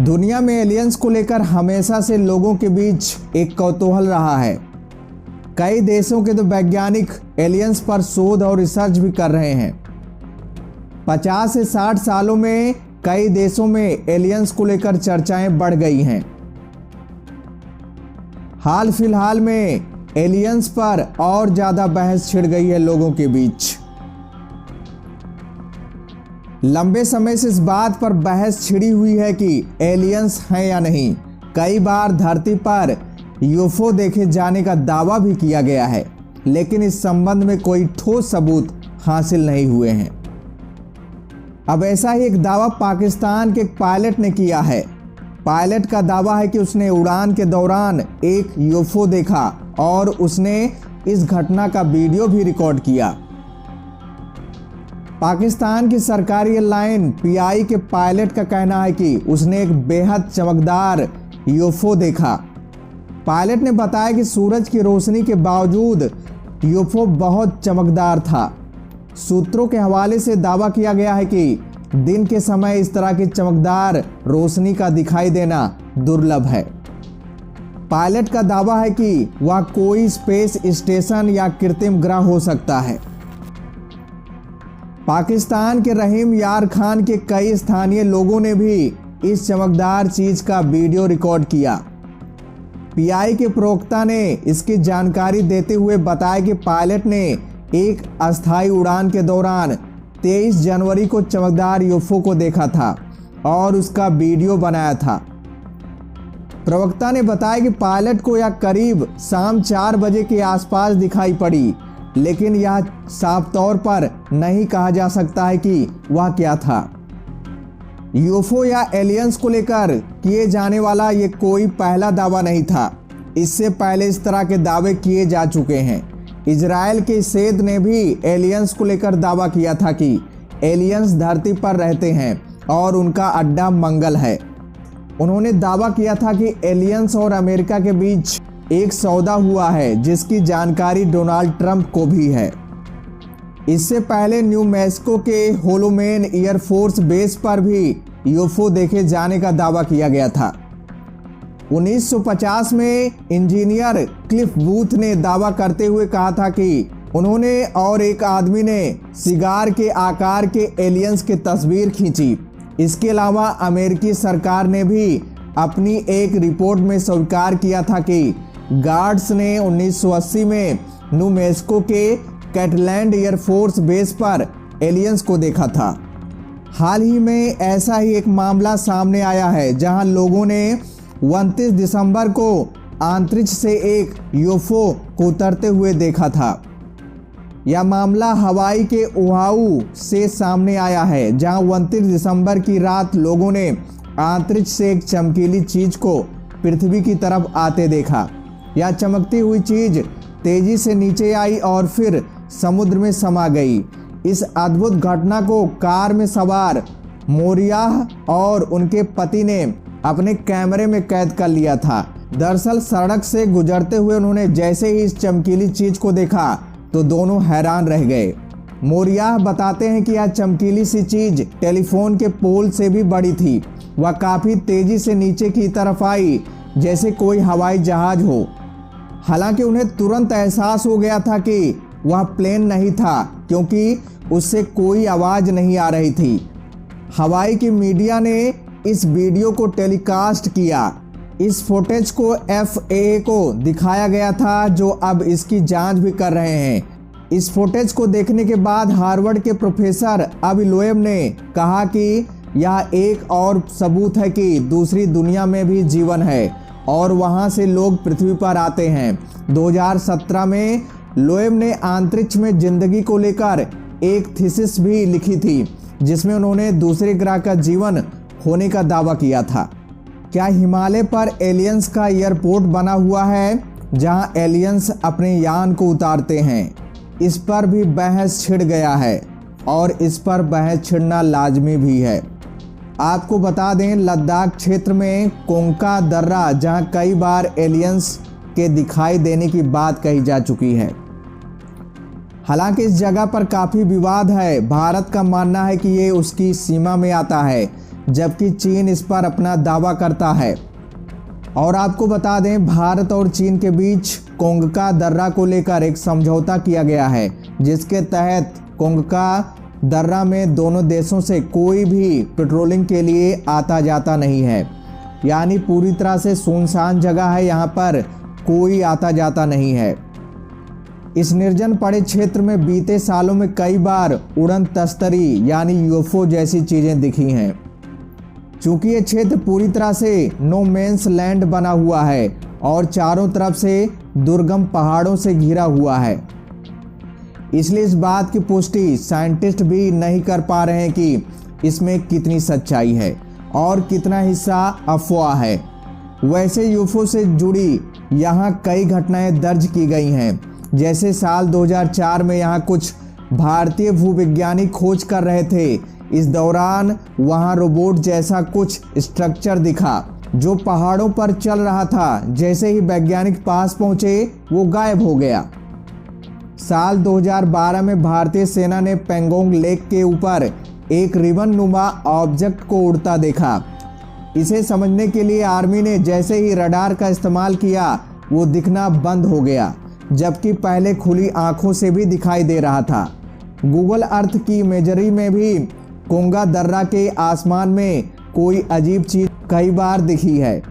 दुनिया में एलियंस को लेकर हमेशा से लोगों के बीच एक कौतूहल रहा है। कई देशों के तो वैज्ञानिक एलियंस पर शोध और रिसर्च भी कर रहे हैं। 50 से 60 सालों में कई देशों में एलियंस को लेकर चर्चाएं बढ़ गई हैं। हाल फिलहाल में एलियंस पर और ज्यादा बहस छिड़ गई है लोगों के बीच। लंबे समय से इस बात पर बहस छिड़ी हुई है कि एलियंस हैं या नहीं। कई बार धरती पर यूएफओ देखे जाने का दावा भी किया गया है, लेकिन इस संबंध में कोई ठोस सबूत हासिल नहीं हुए हैं। अब ऐसा ही एक दावा पाकिस्तान के एक पायलट ने किया है। पायलट का दावा है कि उसने उड़ान के दौरान एक यूएफओ देखा और उसने इस घटना का वीडियो भी रिकॉर्ड किया। पाकिस्तान की सरकारी एयरलाइन पीआई के पायलट का कहना है कि उसने एक बेहद चमकदार यूएफओ देखा। पायलट ने बताया कि सूरज की रोशनी के बावजूद यूएफओ बहुत चमकदार था। सूत्रों के हवाले से दावा किया गया है कि दिन के समय इस तरह की चमकदार रोशनी का दिखाई देना दुर्लभ है। पायलट का दावा है कि वह कोई स्पेस स्टेशन या कृत्रिम ग्रह हो सकता है। पाकिस्तान के रहीम यार खान के कई स्थानीय लोगों ने भी इस चमकदार चीज का वीडियो रिकॉर्ड किया। पीआई के प्रवक्ता ने इसकी जानकारी देते हुए बताया कि पायलट ने एक अस्थायी उड़ान के दौरान 23 जनवरी को चमकदार यूएफओ को देखा था और उसका वीडियो बनाया था। प्रवक्ता ने बताया कि पायलट को यह करीब शाम 4 बजे के आसपास दिखाई पड़ी, लेकिन यह साफ तौर पर नहीं कहा जा सकता है कि वह क्या था। यूएफओ या एलियंस को लेकर किए जाने वाला ये कोई पहला दावा नहीं था। इससे पहले इस तरह के दावे किए जा चुके हैं। इजराइल के सेद ने भी एलियंस को लेकर दावा किया था कि एलियंस धरती पर रहते हैं और उनका अड्डा मंगल है। उन्होंने दावा किया था कि एलियंस और अमेरिका के बीच एक सौदा हुआ है, जिसकी जानकारी डोनाल्ड ट्रंप को भी है। इससे पहले न्यू मैक्सिको के होलोमेन एयरफोर्स बेस पर भी यूएफओ देखे जाने का दावा किया गया था। 1950 में इंजीनियर क्लिफ बूथ ने दावा करते हुए कहा था कि उन्होंने और एक आदमी ने सिगार के आकार के एलियंस की तस्वीर खींची। इसके अलावा अमेरिकी सरकार ने भी अपनी एक रिपोर्ट में स्वीकार किया था कि गार्ड्स ने 1980 में न्यू मैक्सिको के कैटलैंड एयरफोर्स बेस पर एलियंस को देखा था। हाल ही में ऐसा ही एक मामला सामने आया है, जहां लोगों ने 29 दिसंबर को अंतरिक्ष से एक यूएफओ को उतरते हुए देखा था। यह मामला हवाई के ओहाऊ से सामने आया है, जहां 29 दिसंबर की रात लोगों ने अंतरिक्ष से एक चमकीली चीज को पृथ्वी की तरफ आते देखा। यह चमकती हुई चीज तेजी से नीचे आई और फिर समुद्र में समा गई। इस अद्भुत घटना को कार में सवार मोरियाह और उनके पति ने अपने कैमरे में कैद कर लिया था। दरअसल सड़क से गुजरते हुए उन्होंने जैसे ही इस चमकीली चीज को देखा तो दोनों हैरान रह गए। मोरियाह बताते हैं कि यह चमकीली सी चीज टेलीफोन के पोल से भी बड़ी थी। वह काफी तेजी से नीचे की तरफ आई, जैसे कोई हवाई जहाज हो। हालांकि उन्हें तुरंत एहसास हो गया था कि वह प्लेन नहीं था, क्योंकि उससे कोई आवाज नहीं आ रही थी। हवाई की मीडिया ने इस वीडियो को टेलीकास्ट किया। इस फुटेज को एफएए को दिखाया गया था, जो अब इसकी जांच भी कर रहे हैं। इस फुटेज को देखने के बाद हार्वर्ड के प्रोफेसर अबी लोएब ने कहा कि यह एक और सबूत है कि दूसरी दुनिया में भी जीवन है और वहां से लोग पृथ्वी पर आते हैं। 2017 में लोएब ने अंतरिक्ष में जिंदगी को लेकर एक थीसिस भी लिखी थी, जिसमें उन्होंने दूसरे ग्रह का जीवन होने का दावा किया था। क्या हिमालय पर एलियंस का एयरपोर्ट बना हुआ है, जहां एलियंस अपने यान को उतारते हैं? इस पर भी बहस छिड़ गया है और इस पर बहस छिड़ना लाजमी भी है। आपको बता दें, लद्दाख क्षेत्र में कोंका दर्रा, जहां कई बार एलियंस के दिखाई देने की बात कही जा चुकी है। हालांकि इस जगह पर काफ़ी विवाद है। भारत का मानना है कि ये उसकी सीमा में आता है, जबकि चीन इस पर अपना दावा करता है। और आपको बता दें, भारत और चीन के बीच कोंगका दर्रा को लेकर एक समझौता किया गया है, जिसके तहत कोंगका दर्रा में दोनों देशों से कोई भी पेट्रोलिंग के लिए आता जाता नहीं है। यानी पूरी तरह से सुनसान जगह है, यहाँ पर कोई आता जाता नहीं है। इस निर्जन पड़े क्षेत्र में बीते सालों में कई बार उड़न तस्तरी यानी यूएफओ जैसी चीजें दिखी हैं। चूंकि ये क्षेत्र पूरी तरह से नो मैंस लैंड बना हुआ है और चारों तरफ से दुर्गम पहाड़ों से घिरा हुआ है, इसलिए इस बात की पुष्टि साइंटिस्ट भी नहीं कर पा रहे हैं कि इसमें कितनी सच्चाई है और कितना हिस्सा अफवाह है। वैसे यूएफओ से जुड़ी यहाँ कई घटनाएं दर्ज की गई हैं। जैसे साल 2004 में यहाँ कुछ भारतीय भूवैज्ञानिक खोज कर रहे थे। इस दौरान वहाँ रोबोट जैसा कुछ स्ट्रक्चर दिखा जो पहाड़ों पर चल रहा था। जैसे ही वैज्ञानिक पास पहुंचे वो गायब हो गया। साल 2012 में भारतीय सेना ने पेंगोंग लेक के ऊपर एक रिबन नुमा ऑब्जेक्ट को उड़ता देखा। इसे समझने के लिए आर्मी ने जैसे ही रडार का इस्तेमाल किया वो दिखना बंद हो गया, जबकि पहले खुली आंखों से भी दिखाई दे रहा था। गूगल अर्थ की इमेजरी में भी कोंगा दर्रा के आसमान में कोई अजीब चीज कई बार दिखी है।